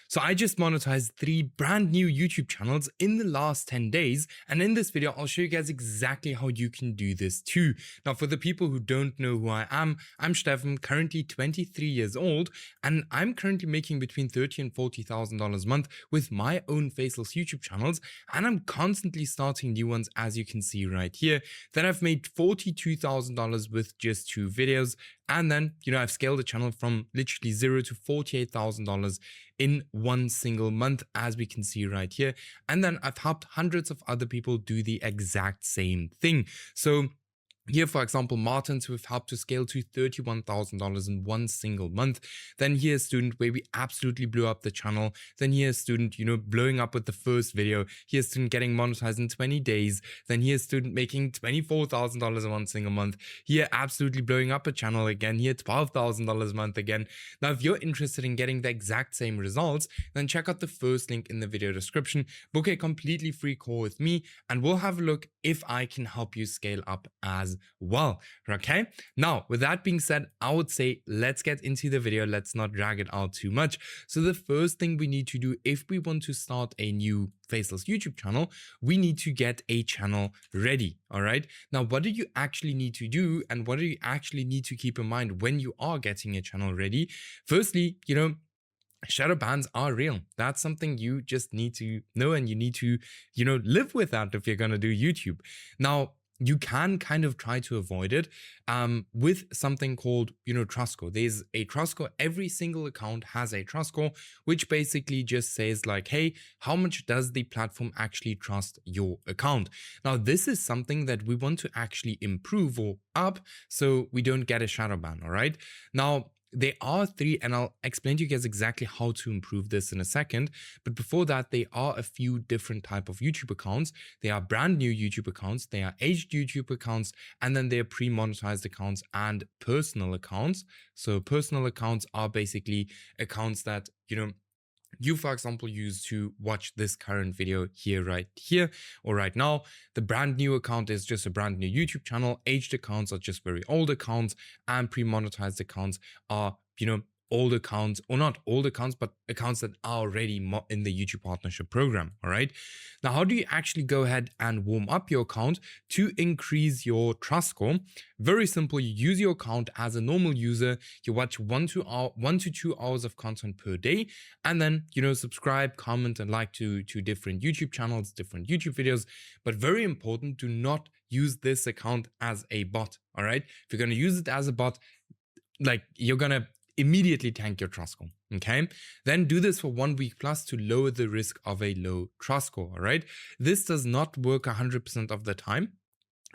So I just monetized 3 brand new YouTube channels in the last 10 days. And in this video, I'll show you guys exactly how you can do this too. Now, for the people who don't know who I'm Stefan, currently 23 years old, and I'm currently making between $30,000 and $40,000 a month with my own Faceless YouTube channels. And I'm constantly starting new ones, as you can see right here. Then I've made $42,000 with just 2 videos. And then, I've scaled the channel from literally $0 to $48,000 in one single month, as we can see right here. And then I've helped hundreds of other people do the exact same thing. So here, for example, Martins, who have helped to scale to $31,000 in one single month. Then here's a student where we absolutely blew up the channel. Then here's a student, blowing up with the first video. Here's a student getting monetized in 20 days. Then here's a student making $24,000 in one single month. Here, absolutely blowing up a channel again. Here, $12,000 a month again. Now, if you're interested in getting the exact same results, then check out the first link in the video description. Book a completely free call with me, and we'll have a look if I can help you scale up as well. Okay, now with that being said, I would say let's get into the video. Let's not drag it out too much. So the first thing we need to do if we want to start a new Faceless YouTube channel, we need to get a channel ready. All right, now what do you actually need to do, and what do you actually need to keep in mind when you are getting a channel ready? Firstly, shadow bans are real. That's something you just need to know, and you need to, live with that if you're going to do YouTube. Now, you can kind of try to avoid it with something called, trust score. There's a trust score. Every single account has a trust score, which basically just says like, hey, how much does the platform actually trust your account? Now, this is something that we want to actually improve or up so we don't get a shadow ban. All right. Now, there are 3, and I'll explain to you guys exactly how to improve this in a second. But before that, there are a few different type of YouTube accounts. They are brand new YouTube accounts, they are aged YouTube accounts, and then there are pre-monetized accounts and personal accounts. So personal accounts are basically accounts that, you, for example, use to watch this current video right here or right now. The brand new account is just a brand new YouTube channel. Aged accounts are just very old accounts, and pre-monetized accounts are, old accounts, or not old accounts, but accounts that are already in the YouTube partnership program. All right. Now, how do you actually go ahead and warm up your account to increase your trust score? Very simple. You use your account as a normal user. You watch 1 to 2 hours of content per day, and then, subscribe, comment, and like to different YouTube channels, different YouTube videos. But very important, do not use this account as a bot. All right. If you're going to use it as a bot, like, you're going to immediately tank your trust score. Okay, then do this for 1 week plus to lower the risk of a low trust score. All right, this does not work 100% of the time,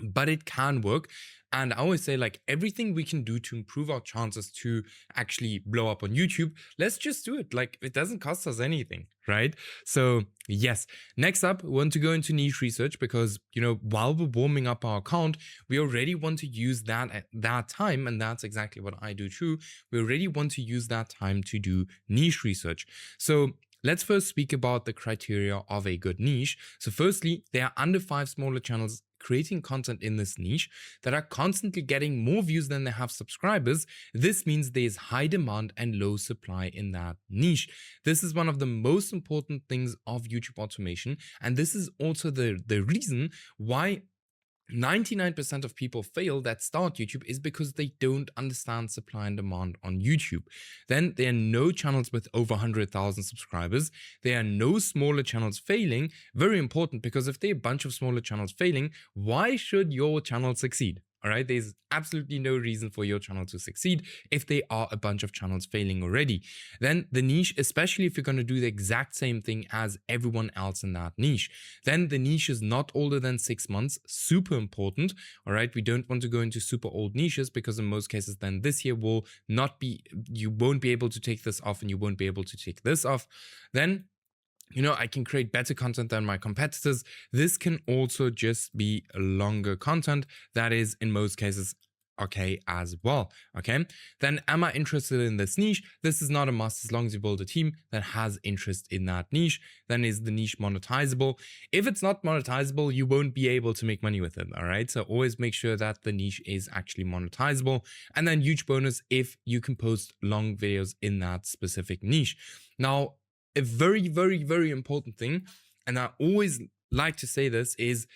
but it can work. And I always say, like, everything we can do to improve our chances to actually blow up on YouTube, let's just do it. Like, it doesn't cost us anything, right? So yes, next up, we want to go into niche research because, while we're warming up our account, we already want to use that time. And that's exactly what I do too. We already want to use that time to do niche research. So let's first speak about the criteria of a good niche. So firstly, there are under 5 smaller channels creating content in this niche that are constantly getting more views than they have subscribers. This means there's high demand and low supply in that niche. This is one of the most important things of YouTube automation. And this is also the reason why 99% of people fail that start YouTube is because they don't understand supply and demand on YouTube. Then there are no channels with over 100,000 subscribers. There are no smaller channels failing. Very important, because if there are a bunch of smaller channels failing, why should your channel succeed? All right, there's absolutely no reason for your channel to succeed if there are a bunch of channels failing already. Then the niche, especially if you're going to do the exact same thing as everyone else in that niche, then the niche is not older than 6 months. Super important. All right, we don't want to go into super old niches, because in most cases then this year will not be, you won't be able to take this off and you won't be able to take this off. Then I can create better content than my competitors. This can also just be longer content that is in most cases okay as well. Okay, then am I interested in this niche? This is not a must as long as you build a team that has interest in that niche. Then is the niche monetizable? If it's not monetizable, you won't be able to make money with it. All right, so always make sure that the niche is actually monetizable. And then huge bonus if you can post long videos in that specific niche. Now, a very, very, very important thing, and I always like to say this, is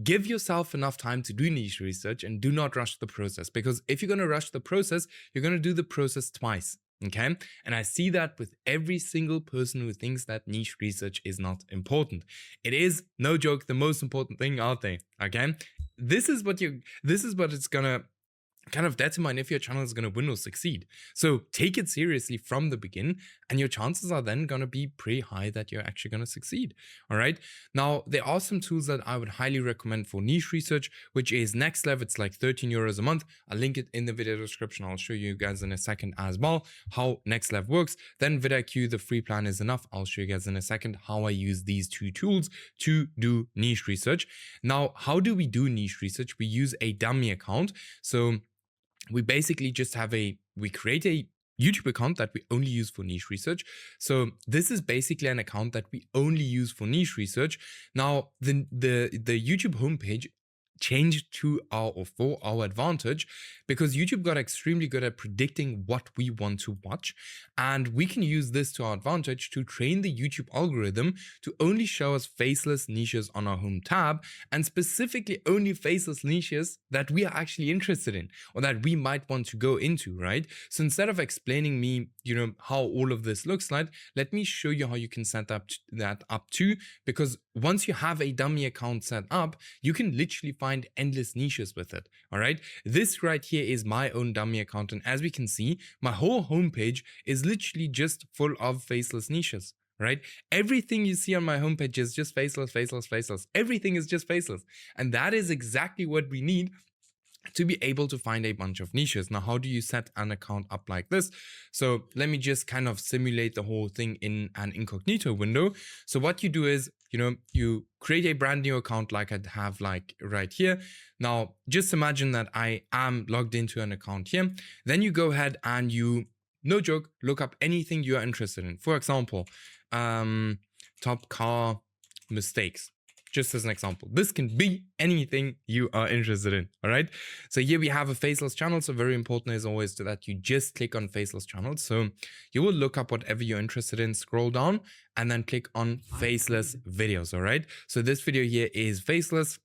give yourself enough time to do niche research and do not rush the process. Because if you're going to rush the process, you're going to do the process twice. Okay. And I see that with every single person who thinks that niche research is not important. It is, no joke, the most important thing out there. Okay. This is what it's going to kind of determine if your channel is going to win or succeed. So take it seriously from the beginning, and your chances are then going to be pretty high that you're actually going to succeed. All right. Now, there are some tools that I would highly recommend for niche research, which is Next Level. It's like 13 euros a month. I'll link it in the video description. I'll show you guys in a second as well how Next Level works. Then vidIQ, the free plan, is enough. I'll show you guys in a second how I use these two tools to do niche research. Now, how do we do niche research? We use a dummy account. So we basically just we create a YouTube account that we only use for niche research. So this is basically an account that we only use for niche research. Now, the YouTube homepage changed for our advantage, because YouTube got extremely good at predicting what we want to watch, and we can use this to our advantage to train the YouTube algorithm to only show us faceless niches on our home tab, and specifically only faceless niches that we are actually interested in or that we might want to go into, right? So instead of explaining me, how all of this looks like, let me show you how you can set that up too, because once you have a dummy account set up, you can literally find endless niches with it. All right. This right here is my own dummy account. And as we can see, my whole homepage is literally just full of faceless niches. Right? Everything you see on my homepage is just faceless, faceless, faceless. Everything is just faceless. And that is exactly what we need to be able to find a bunch of niches. Now, how do you set an account up like this? So let me just kind of simulate the whole thing in an incognito window. So what you do is, you create a brand new account like I have like right here. Now, just imagine that I am logged into an account here. Then you go ahead and you, no joke, look up anything you are interested in. For example, top car mistakes. Just as an example, this can be anything you are interested in. All right. So here we have a faceless channel. So very important is always that you just click on faceless channels. So you will look up whatever you're interested in, scroll down, and then click on faceless videos. All right. So this video here is faceless.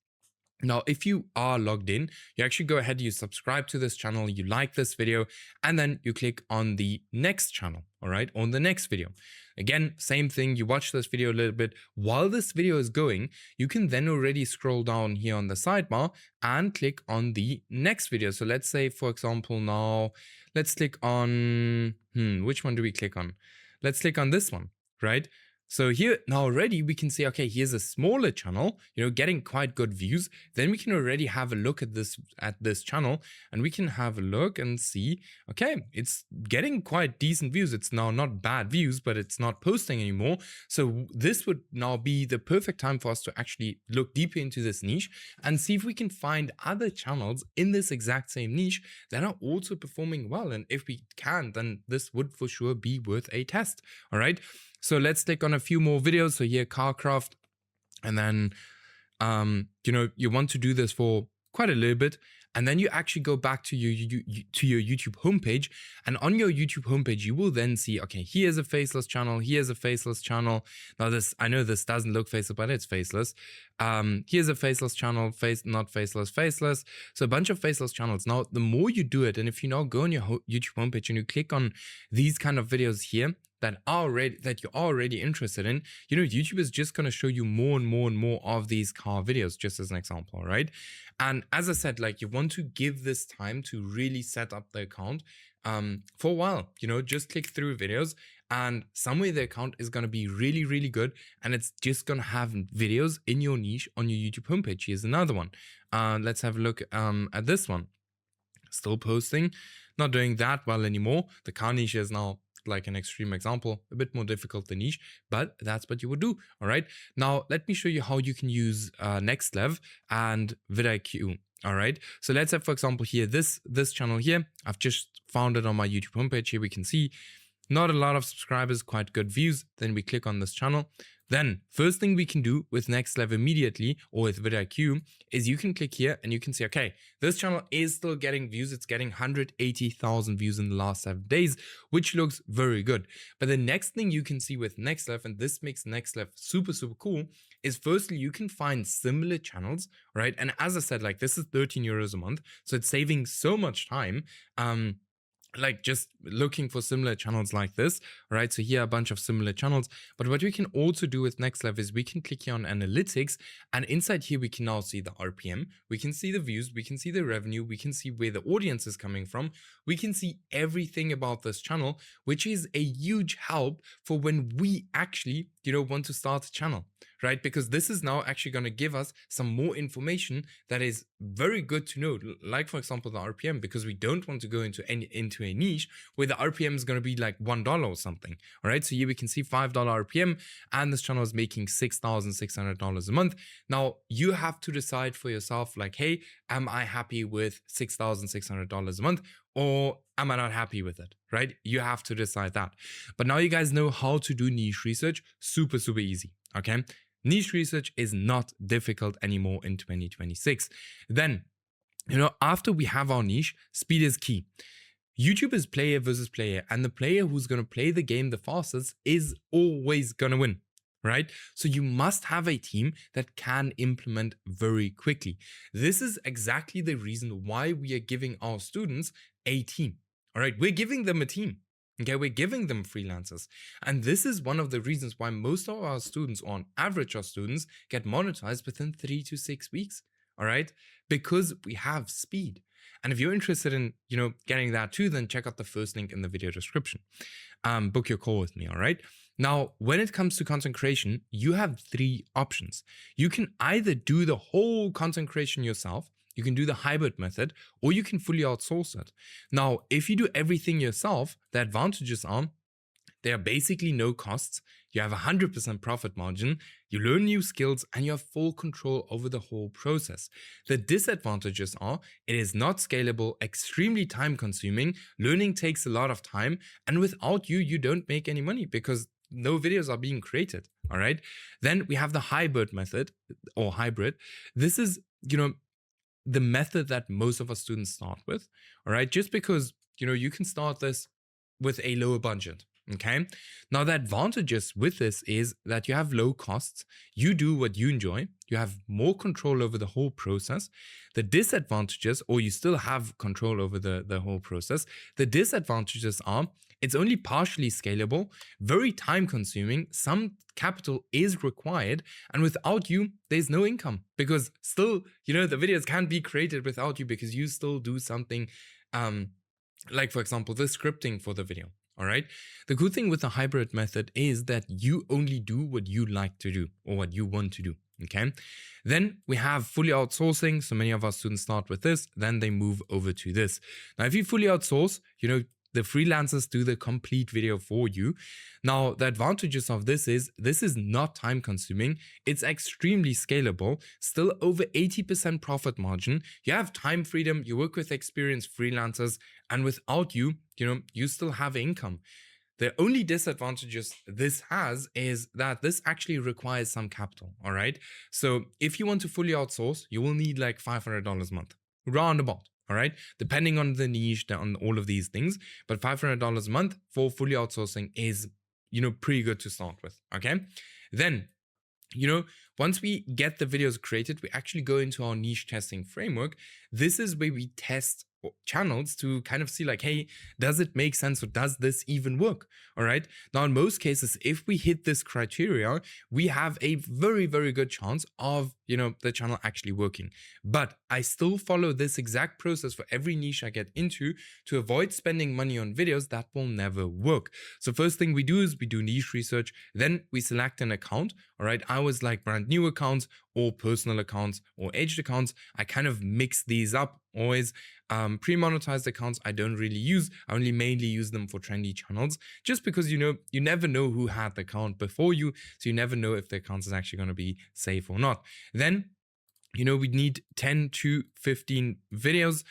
Now, if you are logged in, you actually go ahead, you subscribe to this channel, you like this video, and then you click on the next channel, all right, on the next video. Again, same thing, you watch this video a little bit. While this video is going, you can then already scroll down here on the sidebar and click on the next video. So let's say, for example, now, let's click on, which one do we click on? Let's click on this one, right? So here now already we can see, okay, here's a smaller channel, getting quite good views. Then we can already have a look at this channel, and we can have a look and see, okay, it's getting quite decent views. It's now not bad views, but it's not posting anymore. So this would now be the perfect time for us to actually look deeper into this niche and see if we can find other channels in this exact same niche that are also performing well. And if we can, then this would for sure be worth a test. All right. So let's click on a few more videos. So here, Carcraft, and then, you want to do this for quite a little bit. And then you actually go back to your YouTube homepage. And on your YouTube homepage, you will then see, okay, here's a faceless channel. Here's a faceless channel. Now I know this doesn't look faceless, but it's faceless. Here's a faceless channel, not faceless, faceless. So a bunch of faceless channels. Now, the more you do it, and if you now go on your YouTube homepage and you click on these kind of videos here, that you're already interested in, YouTube is just going to show you more and more and more of these car videos, just as an example, right? And as I said, like, you want to give this time to really set up the account for a while, just click through videos, and somewhere the account is going to be really, really good, and it's just going to have videos in your niche on your YouTube homepage. Here's another one. Let's have a look at this one. Still posting, not doing that well anymore. The car niche is now like an extreme example, a bit more difficult than niche, but that's what you would do. All right. Now, let me show you how you can use Next Level and vidIQ. All right. So let's have, for example, here, this channel here. I've just found it on my YouTube homepage. Here we can see not a lot of subscribers, quite good views. Then we click on this channel. Then, first thing we can do with Next Level immediately or with vidIQ is you can click here and you can see, okay, this channel is still getting views. It's getting 180,000 views in the last 7 days, which looks very good. But the next thing you can see with Next Level, and this makes Next Level super, super cool, is firstly, you can find similar channels, right? And as I said, like this is 13 euros a month. So it's saving so much time. Like just looking for similar channels like this, right? So here are a bunch of similar channels. But what we can also do with Next Level is we can click here on analytics, and inside here we can now see the RPM, we can see the views, we can see the revenue, we can see where the audience is coming from, we can see everything about this channel, which is a huge help for when we actually, want to start a channel, right? Because this is now actually going to give us some more information that is very good to know, like for example the RPM, because we don't want to go into a niche where the RPM is going to be like $1 or something. All right, so here we can see $5 RPM, and this channel is making $6,600 a month. Now you have to decide for yourself, like, hey, am I happy with $6,600 a month, or am I not happy with it, right? You have to decide that. But now you guys know how to do niche research. Super, super easy, okay? Niche research is not difficult anymore in 2026. Then, after we have our niche, speed is key. YouTube is player versus player, and the player who's going to play the game the fastest is always going to win, right? So you must have a team that can implement very quickly. This is exactly the reason why we are giving our students a team, all right? We're giving them a team. Okay, we're giving them freelancers. And this is one of the reasons why most of our students, or on average our students, get monetized within 3 to 6 weeks. All right, because we have speed. And if you're interested in, getting that too, then check out the first link in the video description. Book your call with me, all right? Now, when it comes to content creation, you have 3 options. You can either do the whole content creation yourself, you can do the hybrid method, or you can fully outsource it. Now, if you do everything yourself, the advantages are there are basically no costs, you have 100% profit margin, you learn new skills, and you have full control over the whole process. The disadvantages are it is not scalable, extremely time consuming, learning takes a lot of time, and without you, you don't make any money because no videos are being created, all right? Then we have the hybrid method, or hybrid. This is, the method that most of our students start with, all right? Just because, you can start this with a lower budget. Okay. Now, the advantages with this is that you have low costs, you do what you enjoy, you have more control over the whole process. The disadvantages, or you still have control over the whole process, the disadvantages are it's only partially scalable, very time consuming, some capital is required, and without you, there's no income because still, the videos can't be created without you because you still do something like, for example, the scripting for the video. All right. The cool thing with the hybrid method is that you only do what you like to do or what you want to do. Okay. Then we have fully outsourcing. So many of our students start with this, then they move over to this. Now, if you fully outsource, the freelancers do the complete video for you. Now, the advantages of this is not time consuming. It's extremely scalable, still over 80% profit margin. You have time freedom, you work with experienced freelancers, and without you, you still have income. The only disadvantages this has is that this actually requires some capital, all right? So if you want to fully outsource, you will need like $500 a month, roundabout. All right, depending on the niche, on all of these things, but $500 a month for fully outsourcing is, pretty good to start with. Okay, then, once we get the videos created, we actually go into our niche testing framework. This is where we test channels to kind of see like, hey, does it make sense or does this even work? All right. Now, in most cases, if we hit this criteria, we have a very, very good chance of, the channel actually working. But I still follow this exact process for every niche I get into to avoid spending money on videos that will never work. So first thing we do is we do niche research. Then we select an account. All right. I always like brand new accounts or personal accounts or aged accounts. I kind of mix these up always. Pre-monetized accounts I don't really use. I only mainly use them for trendy channels just because you never know who had the account before you, so you never know if the account is actually going to be safe or not. Then we need 10 to 15 videos.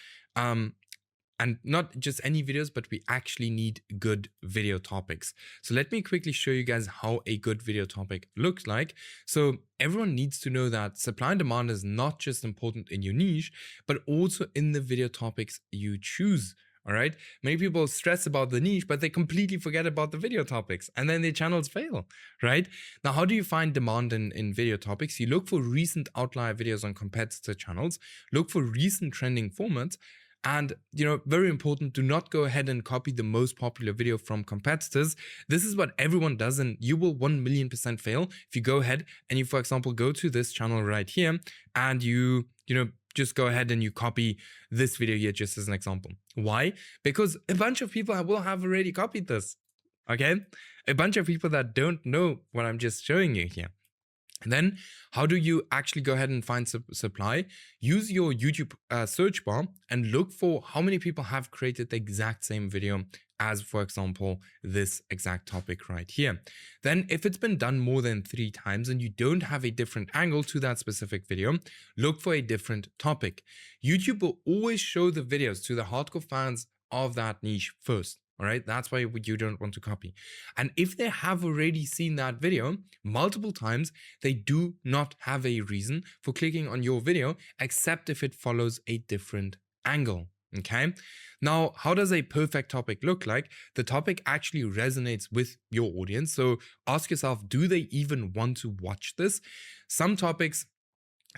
And not just any videos, but we actually need good video topics. So let me quickly show you guys how a good video topic looks like. So everyone needs to know that supply and demand is not just important in your niche, but also in the video topics you choose. All right. Many people stress about the niche, but they completely forget about the video topics and then their channels fail. Right. Now, how do you find demand in video topics? You look for recent outlier videos on competitor channels, look for recent trending formats. And, very important, do not go ahead and copy the most popular video from competitors. This is what everyone does, and you will 1,000,000% fail if you go ahead and you, for example, go to this channel right here and you just go ahead and you copy this video here just as an example. Why? Because a bunch of people will have already copied this. Okay? A bunch of people that don't know what I'm just showing you here. And then how do you actually go ahead and find supply? Use your YouTube search bar and look for how many people have created the exact same video as, for example, this exact topic right here. Then if it's been done more than 3 times and you don't have a different angle to that specific video, look for a different topic. YouTube will always show the videos to the hardcore fans of that niche first. All right, that's why you don't want to copy. And if they have already seen that video multiple times, they do not have a reason for clicking on your video, except if it follows a different angle. Okay. Now, how does a perfect topic look like? The topic actually resonates with your audience. So ask yourself, do they even want to watch this? Some topics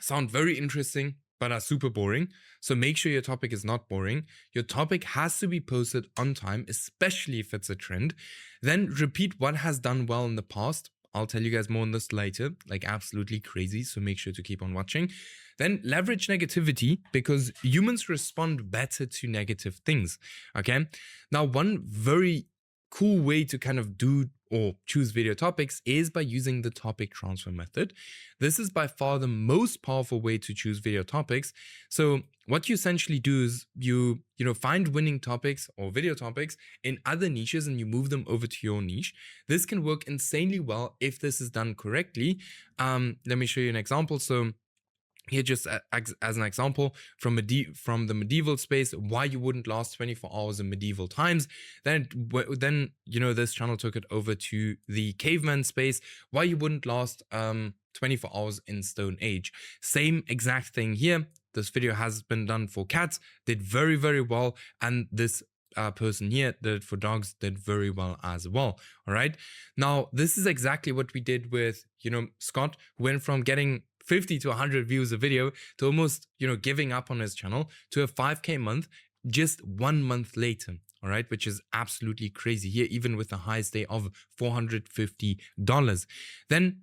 sound very interesting, but are super boring. So make sure your topic is not boring. Your topic has to be posted on time, especially if it's a trend. Then repeat what has done well in the past. I'll tell you guys more on this later, like absolutely crazy. So make sure to keep on watching. Then leverage negativity, because humans respond better to negative things. Okay. Now, one very cool way to kind of do or choose video topics is by using the topic transfer method. This is by far the most powerful way to choose video topics. So what you essentially do is you find winning topics or video topics in other niches and you move them over to your niche. This can work insanely well if this is done correctly. Let me show you an example. So here, just as an example, from the medieval space, why you wouldn't last 24 hours in medieval times. Then this channel took it over to the caveman space, why you wouldn't last 24 hours in Stone Age. Same exact thing here. This video has been done for cats, did very, very well, and this person here did it for dogs, did very well as well. All right. Now, this is exactly what we did with Scott, who went from getting 50 to 100 views a video to almost giving up on his channel to a 5K month just 1 month later. All right, which is absolutely crazy here, even with the highest day of $450. Then,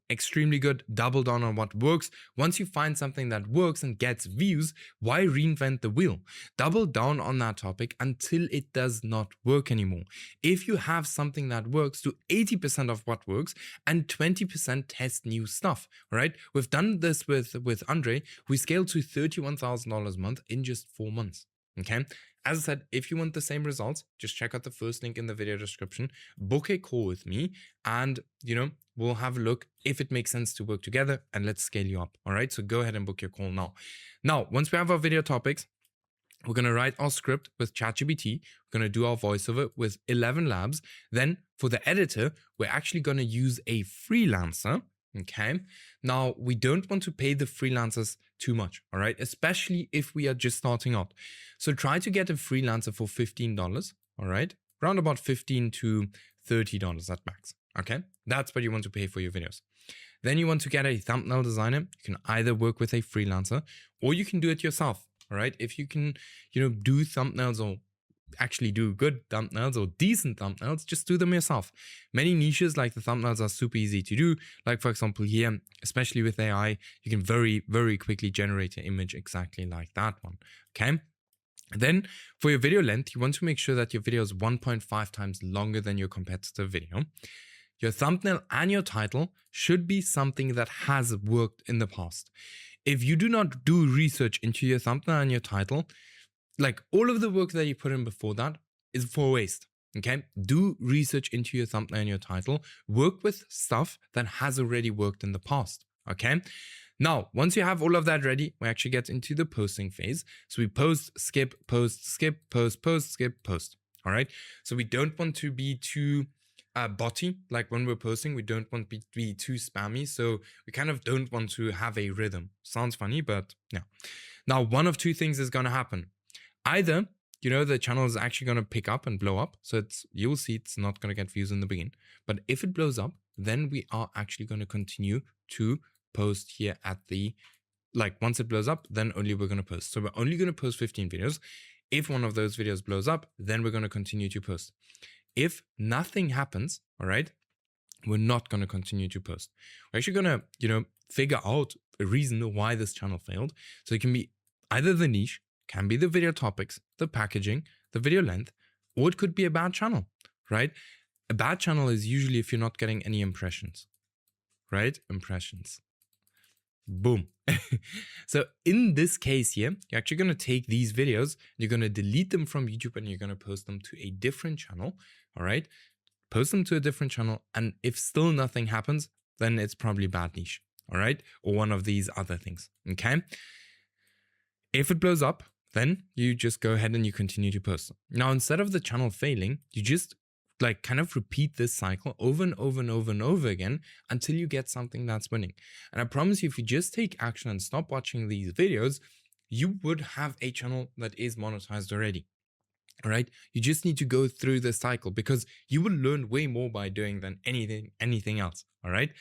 extremely good, double down on what works. Once you find something that works and gets views, why reinvent the wheel? Double down on that topic until it does not work anymore. If you have something that works, do 80% of what works and 20% test new stuff. All right, we've done this with Andre. We scaled to $31,000 a month in just 4 months. Okay. As I said, if you want the same results, just check out the first link in the video description, book a call with me, and we'll have a look if it makes sense to work together and let's scale you up. All right. So go ahead and book your call now. Now, once we have our video topics, we're going to write our script with ChatGPT. We're going to do our voiceover with 11 Labs. Then for the editor, we're actually going to use a freelancer. Okay. Now, we don't want to pay the freelancers too much, all right? Especially if we are just starting out. So try to get a freelancer for $15, all right? Around about $15 to $30 at max, okay? That's what you want to pay for your videos. Then you want to get a thumbnail designer. You can either work with a freelancer or you can do it yourself, all right? If you can, do thumbnails or actually do good thumbnails or decent thumbnails, just do them yourself. Many niches like the thumbnails are super easy to do. Like for example here, especially with AI, you can very, very quickly generate an image exactly like that one. Okay. Then for your video length, you want to make sure that your video is 1.5 times longer than your competitor video. Your thumbnail and your title should be something that has worked in the past. If you do not do research into your thumbnail and your title, like all of the work that you put in before that is for waste. Okay. Do research into your thumbnail and your title. Work with stuff that has already worked in the past. Okay. Now, once you have all of that ready, we actually get into the posting phase. So we post, skip, post, skip, post. All right. So we don't want to be too botty. Like when we're posting, we don't want to be too spammy. So we kind of don't want to have a rhythm. Sounds funny, but yeah. Now, one of two things is going to happen. Either, the channel is actually going to pick up and blow up. So you'll see it's not going to get views in the beginning. But if it blows up, then we are actually going to continue to post here at the, once it blows up, then only we're going to post. So we're only going to post 15 videos. If one of those videos blows up, then we're going to continue to post. If nothing happens, all right, we're not going to continue to post. We're actually going to, figure out a reason why this channel failed. So it can be either the niche, can be the video topics, the packaging, the video length, or it could be a bad channel, right? A bad channel is usually if you're not getting any impressions, right? Impressions. Boom. So in this case here, you're actually going to take these videos, you're going to delete them from YouTube and you're going to post them to a different channel, all right? Post them to a different channel. And if still nothing happens, then it's probably bad niche, all right? Or one of these other things, okay? If it blows up, then you just go ahead and you continue to post. Now, instead of the channel failing, you just kind of repeat this cycle over and over and over and over again until you get something that's winning. And I promise you, if you just take action and stop watching these videos, you would have a channel that is monetized already. All right. You just need to go through the cycle because you will learn way more by doing than anything else. All right.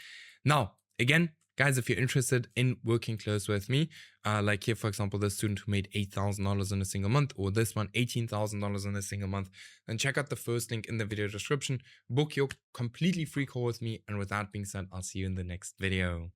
Now, again, guys, if you're interested in working close with me, like here, for example, the student who made $8,000 in a single month, or this one, $18,000 in a single month, then check out the first link in the video description, book your completely free call with me. And with that being said, I'll see you in the next video.